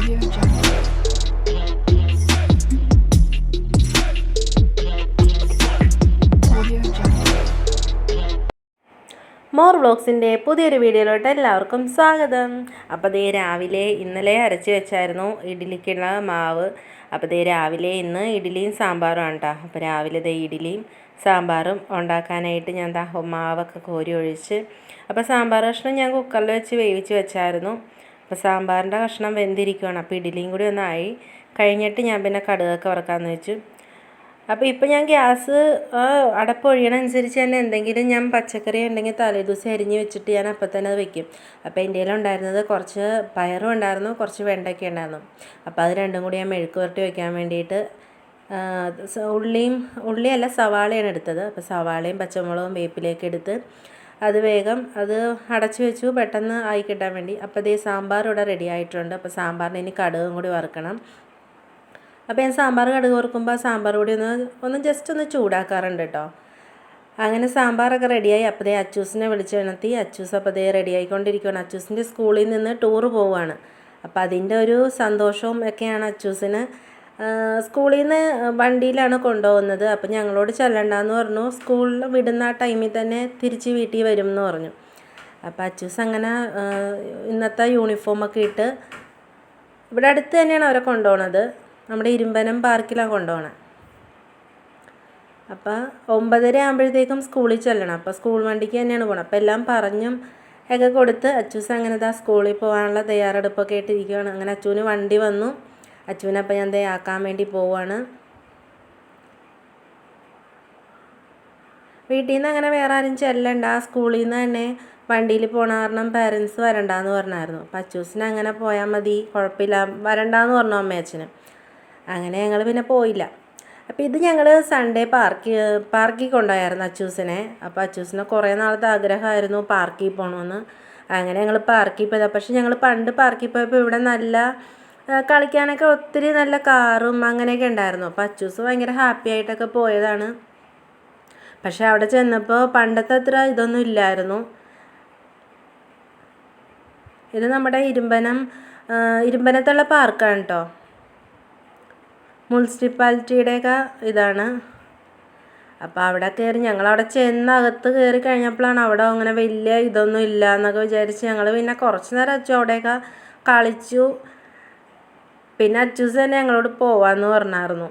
Audio Jungle. Audio Jungle. More വ്ളോഗ്സിൻ്റെ പുതിയൊരു വീഡിയോയിലോട്ട് എല്ലാവർക്കും സ്വാഗതം. അപ്പോൾ ദേ രാവിലെ ഇന്നലെ അരച്ച് വെച്ചായിരുന്നു ഇഡ്ഡലിക്കുള്ള മാവ്. അപ്പോൾ ദേ രാവിലെ ഇന്ന് ഇഡ്ഡലിയും സാമ്പാറും കേട്ടോ. അപ്പോൾ രാവിലെ ദേ ഇഡ്ഡലിയും സാമ്പാറും ഉണ്ടാക്കാനായിട്ട് ഞാൻ മാവൊക്കെ കോരി ഒഴിച്ച്, അപ്പോൾ സാമ്പാർ കഷ്ണം ഞാൻ കുക്കറിൽ വെച്ച് വേവിച്ച് വെച്ചായിരുന്നു. അപ്പോൾ സാമ്പാറിൻ്റെ കഷ്ണം വെന്തിരിക്കുകയാണ്. അപ്പോൾ ഇഡ്ഡലിയും കൂടി ഒന്നായി കഴിഞ്ഞിട്ട് ഞാൻ പിന്നെ കടുകൊക്കെ വറക്കാമെന്ന് വെച്ചു. അപ്പോൾ ഇപ്പോൾ ഞാൻ ഗ്യാസ് അടപ്പൊഴിയണനുസരിച്ച് തന്നെ എന്തെങ്കിലും ഞാൻ പച്ചക്കറി ഉണ്ടെങ്കിൽ തലേദിവസം അരിഞ്ഞ് വെച്ചിട്ട് ഞാൻ അപ്പം തന്നെ അത് വെക്കും. അപ്പോൾ എൻ്റെ ഉണ്ടായിരുന്നത് കുറച്ച് പയറും ഉണ്ടായിരുന്നു, കുറച്ച് വെണ്ടയ്ക്ക ഉണ്ടായിരുന്നു. അപ്പോൾ അത് രണ്ടും കൂടി ഞാൻ മെഴുക്ക് പുരട്ടി വെക്കാൻ വേണ്ടിയിട്ട് ഉള്ളിയല്ല സവാളയാണ് എടുത്തത്. അപ്പോൾ സവാളയും പച്ചമുളകും വേപ്പിലേക്ക് എടുത്ത് അത് വേഗം അത് അടച്ചു വെച്ചു, പെട്ടെന്ന് ആയി കിട്ടാൻ വേണ്ടി. അപ്പോൾ ഇതേ സാമ്പാർ ഇവിടെ റെഡി ആയിട്ടുണ്ട്. അപ്പോൾ സാമ്പാറിന് ഇനി കടുകും കൂടി വറുക്കണം. അപ്പോൾ ഞാൻ സാമ്പാർ കടുക് വറുക്കുമ്പോൾ സാമ്പാർ കൂടി ഒന്ന് ജസ്റ്റ് ഒന്ന് ചൂടാക്കാറുണ്ട് കേട്ടോ. അങ്ങനെ സാമ്പാറൊക്കെ റെഡിയായി. അപ്പോൾ ദേ അച്ചൂസിനെ വിളിച്ചെണർത്തി. അച്ചൂസ് അപ്പോൾ ദേ റെഡി ആയിക്കൊണ്ടിരിക്കുകയാണ്. അച്ചൂസിൻ്റെ സ്കൂളിൽ നിന്ന് ടൂറ് പോവുകയാണ്. അപ്പോൾ അതിൻ്റെ ഒരു സന്തോഷവും ഒക്കെയാണ് അച്ചൂസിന്. സ്കൂളിൽ നിന്ന് വണ്ടിയിലാണ് കൊണ്ടുപോകുന്നത്. അപ്പോൾ ഞങ്ങളോട് ചെല്ലണ്ടെന്ന് പറഞ്ഞു. സ്കൂളിൽ വിടുന്ന ആ ടൈമിൽ തന്നെ തിരിച്ച് വീട്ടിൽ വരും എന്ന് പറഞ്ഞു. അപ്പോൾ അച്ചൂസ് അങ്ങനെ ഇന്നത്തെ യൂണിഫോമൊക്കെ ഇട്ട് ഇവിടെ അടുത്ത് തന്നെയാണ് അവരെ കൊണ്ടുപോകണത്. നമ്മുടെ ഇരുമ്പനം പാർക്കിലാണ് കൊണ്ടുപോകണത്. അപ്പോൾ 9:30 ആകുമ്പോഴത്തേക്കും സ്കൂളിൽ ചെല്ലണം. അപ്പോൾ സ്കൂൾ വണ്ടിക്ക് തന്നെയാണ് പോകണം. അപ്പോൾ എല്ലാം പറഞ്ഞും ഒക്കെ കൊടുത്ത് അച്ചൂസ് അങ്ങനെ സ്കൂളിൽ പോകാനുള്ള തയ്യാറെടുപ്പൊക്കെ ആയിട്ടിരിക്കുകയാണ്. അങ്ങനെ അച്ചൂന് വണ്ടി വന്നു. അച്ചൂനപ്പോൾ ഞാൻ ആക്കാൻ വേണ്ടി പോവുകയാണ്. വീട്ടിൽ നിന്ന് അങ്ങനെ വേറെ ആരും ചെല്ലണ്ട, സ്കൂളിൽ നിന്ന് തന്നെ വണ്ടിയിൽ പോകണ കാരണം പാരൻസ് വരണ്ടാന്ന് പറഞ്ഞായിരുന്നു. അപ്പോൾ അച്ചൂസിന് അങ്ങനെ പോയാൽ മതി, കുഴപ്പമില്ല, വരണ്ടാന്ന് പറഞ്ഞു അമ്മയച്ഛന്. അങ്ങനെ ഞങ്ങൾ പിന്നെ പോയില്ല. അപ്പോൾ ഇത് ഞങ്ങൾ സൺഡേ പാർക്കിൽ കൊണ്ടുപോയായിരുന്നു അച്ചൂസിനെ. അപ്പോൾ അച്ചൂസിന് കുറേ നാളത്തെ ആഗ്രഹമായിരുന്നു പാർക്കിൽ പോകണമെന്ന്. അങ്ങനെ ഞങ്ങൾ പാർക്കിൽ പോയതാണ്. പക്ഷേ ഞങ്ങൾ പണ്ട് പാർക്കിൽ പോയപ്പോൾ ഇവിടെ നല്ല കളിക്കാനൊക്കെ ഒത്തിരി നല്ല കാറും അങ്ങനെയൊക്കെ ഉണ്ടായിരുന്നു. അപ്പോൾ അച്ചൂസ് ഭയങ്കര ഹാപ്പി ആയിട്ടൊക്കെ പോയതാണ്. പക്ഷേ അവിടെ ചെന്നപ്പോൾ പണ്ടത്തെ അത്ര ഇതൊന്നും ഇല്ലായിരുന്നു. ഇത് നമ്മുടെ ഇരുമ്പനത്തുള്ള പാർക്കാണ് കേട്ടോ. മുനിസിപ്പാലിറ്റിയുടെയൊക്കെ ഇതാണ്. അപ്പോൾ അവിടെ കയറി ഞങ്ങളവിടെ ചെന്ന് അകത്ത് കയറി കഴിഞ്ഞപ്പോഴാണ് അവിടെ അങ്ങനെ വലിയ ഇതൊന്നും ഇല്ല എന്നൊക്കെ വിചാരിച്ച് ഞങ്ങൾ പിന്നെ കുറച്ച് നേരം അച്ചു അവിടെയൊക്കെ കളിച്ചു. പിന്നെ അച്ചൂസ് തന്നെ ഞങ്ങളോട് പോവാമെന്ന് പറഞ്ഞായിരുന്നു.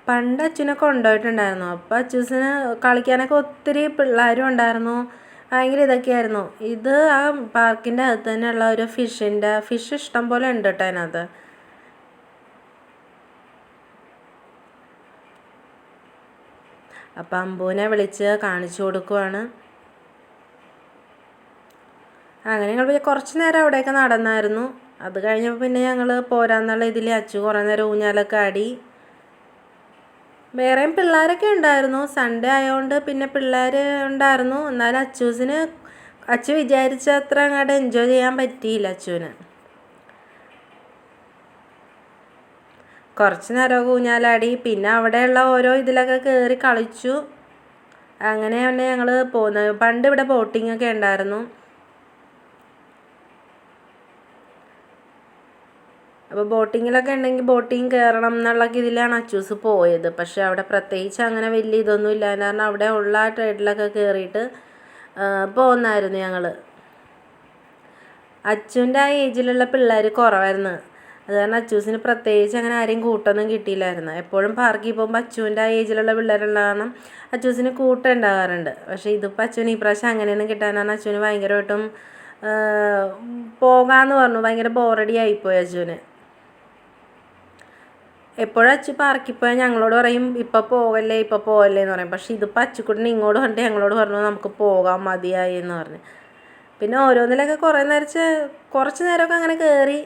പണ്ട് അച്ഛനെ കൊണ്ടുപോയിട്ടുണ്ടായിരുന്നു. അപ്പോൾ അച്ചൂസിന് കളിക്കാനൊക്കെ ഒത്തിരി പിള്ളേരും ഉണ്ടായിരുന്നു. ഭയങ്കര ഇതൊക്കെയായിരുന്നു. ഇത് ആ പാർക്കിൻ്റെ അകത്ത് തന്നെയുള്ള ഒരു ഫിഷ് ഇഷ്ടം പോലെ ഉണ്ട് കേട്ടോ അതിനകത്ത്. അപ്പം അമ്പൂനെ വിളിച്ച് കാണിച്ചു കൊടുക്കുവാണ്. അങ്ങനെ ഞങ്ങൾ കുറച്ച് നേരം അവിടെയൊക്കെ നടന്നായിരുന്നു. അത് കഴിഞ്ഞപ്പോൾ പിന്നെ ഞങ്ങൾ പോരാന്നുള്ള ഇതിൽ അച്ചു കുറേ നേരം ഊഞ്ഞാലൊക്കെ ആടി. വേറെയും പിള്ളേരൊക്കെ ഉണ്ടായിരുന്നു. സൺഡേ ആയതുകൊണ്ട് പിന്നെ പിള്ളേർ ഉണ്ടായിരുന്നു. എന്നാലും അച്ചു വിചാരിച്ച അത്ര അങ്ങോട്ട് എൻജോയ് ചെയ്യാൻ പറ്റിയില്ല അച്ചുവിന്. കുറച്ച് നേരമൊക്കെ ഊഞ്ഞാലാടി. പിന്നെ അവിടെയുള്ള ഓരോ ഇതിലൊക്കെ കയറി കളിച്ചു. അങ്ങനെ തന്നെ ഞങ്ങൾ പോകുന്നത്. പണ്ട് ഇവിടെ ബോട്ടിങ്ങൊക്കെ ഉണ്ടായിരുന്നു. അപ്പോൾ ബോട്ടിങ്ങിലൊക്കെ ഉണ്ടെങ്കിൽ ബോട്ടിങ് കയറണം എന്നുള്ള ഇതിലാണ് അച്ചൂസ് പോയത്. പക്ഷേ അവിടെ പ്രത്യേകിച്ച് അങ്ങനെ വലിയ ഇതൊന്നും ഇല്ല. കാരണം അവിടെ ഉള്ള ട്രേഡിലൊക്കെ കയറിയിട്ട് പോകുന്നായിരുന്നു ഞങ്ങൾ. അച്ചുവിൻ്റെ ആ ഏജിലുള്ള പിള്ളേർ കുറവായിരുന്നു. അത് കാരണം അച്ചൂസിന് പ്രത്യേകിച്ച് അങ്ങനെ ആരെയും കൂട്ടൊന്നും കിട്ടിയില്ലായിരുന്നു. എപ്പോഴും പാർക്കിൽ പോകുമ്പോൾ അച്ചുവിൻ്റെ ആ ഏജിലുള്ള പിള്ളേരുള്ള കാരണം അച്ചൂസിന് കൂട്ടുണ്ടാകാറുണ്ട്. പക്ഷേ ഇതിപ്പോൾ അച്ചുവിന് ഈ പ്രാവശ്യം അങ്ങനെയൊന്നും കിട്ടാനാണ് അച്ചുവിന് ഭയങ്കരമായിട്ടും പോകാമെന്ന് പറഞ്ഞു. ഭയങ്കര ബോറടി ആയിപ്പോയി അച്ചുവിന്. എപ്പോഴും അച്ചു പാർക്കിൽ പോയാൽ ഞങ്ങളോട് പറയും ഇപ്പോൾ പോകല്ലേ എന്ന് പറയും. പക്ഷേ ഇതിപ്പോൾ അച്ചുക്കുട്ടിന് ഇങ്ങോട്ട് കണ്ടിട്ട് ഞങ്ങളോട് പറഞ്ഞു നമുക്ക് പോകാം, മതിയായി എന്ന് പറഞ്ഞു. പിന്നെ ഓരോന്നിലൊക്കെ കുറച്ച് നേരമൊക്കെ അങ്ങനെ കയറി.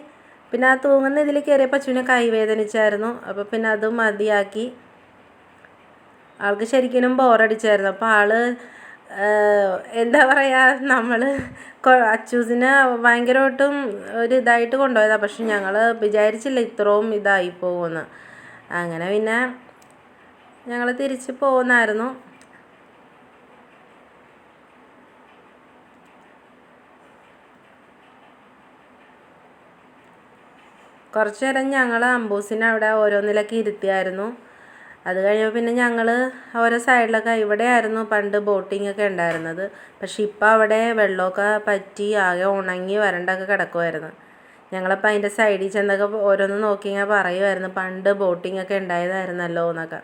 പിന്നെ ആ തൂങ്ങുന്ന ഇതിൽ കയറിയപ്പോൾ അച്ചുവിനെ കൈവേദനിച്ചായിരുന്നു. അപ്പോൾ പിന്നെ അത് മതിയാക്കി. ആൾക്ക് ശരിക്കും ബോറടിച്ചായിരുന്നു. അപ്പോൾ എന്താ പറയുക, നമ്മൾ അച്ചൂസിനെ ഭയങ്കരമായിട്ടും ഒരു ഇതായിട്ട് കൊണ്ടുപോയതാണ്. പക്ഷെ ഞങ്ങൾ വിചാരിച്ചില്ല ഇത്രയും ഇതായി പോകുമെന്ന്. അങ്ങനെ പിന്നെ ഞങ്ങൾ തിരിച്ച് പോകുന്നായിരുന്നു. കുറച്ച് നേരം ഞങ്ങൾ അമ്പൂസിനെ അവിടെ ഓരോന്നിലൊക്കെ ഇരുത്തിയായിരുന്നു. അത് കഴിഞ്ഞപ്പോൾ പിന്നെ ഞങ്ങൾ ഓരോ സൈഡിലൊക്കെ ഇവിടെയായിരുന്നു പണ്ട് ബോട്ടിംഗ് ഒക്കെ ഉണ്ടായിരുന്നത്. പക്ഷെ ഇപ്പോൾ അവിടെ വെള്ളമൊക്കെ പറ്റി ആകെ ഉണങ്ങി വരണ്ടൊക്കെ കിടക്കുമായിരുന്നു. ഞങ്ങളപ്പോൾ അതിൻ്റെ സൈഡിൽ ചെന്നൊക്കെ ഓരോന്ന് നോക്കി ഇങ്ങനെ പറയുമായിരുന്നു പണ്ട് ബോട്ടിംഗ് ഒക്കെ ഉണ്ടായതായിരുന്നല്ലോ എന്നൊക്കെ.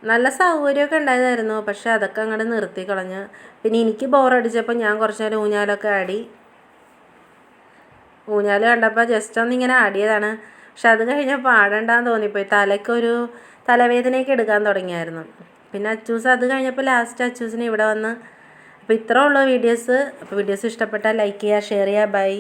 നല്ല സൗകര്യമൊക്കെ ഉണ്ടായതായിരുന്നു. പക്ഷെ അതൊക്കെ അങ്ങോട്ട് നിർത്തി കളഞ്ഞ്. പിന്നെ എനിക്ക് ബോറടിച്ചപ്പോൾ ഞാൻ കുറച്ച് നേരം ഊഞ്ഞാലൊക്കെ ആടി. ഊഞ്ഞാൽ കണ്ടപ്പോൾ ജസ്റ്റ് ഒന്നിങ്ങനെ ആടിയതാണ്. പക്ഷെ അത് കഴിഞ്ഞപ്പോൾ ആടണ്ടാന്ന് തോന്നിപ്പോയി. തലയ്ക്കൊരു തലവേദനയൊക്കെ എടുക്കാൻ തുടങ്ങിയായിരുന്നു. പിന്നെ അച്ചൂസ് അത് കഴിഞ്ഞപ്പോൾ ലാസ്റ്റ് അച്ചൂസിന് ഇവിടെ വന്ന്. അപ്പോൾ ഇത്രേ ഉള്ളൂ വീഡിയോസ്. അപ്പോൾ വീഡിയോസ് ഇഷ്ടപ്പെട്ടാൽ ലൈക്ക് ചെയ്യുക, ഷെയർ ചെയ്യുക. ബൈ.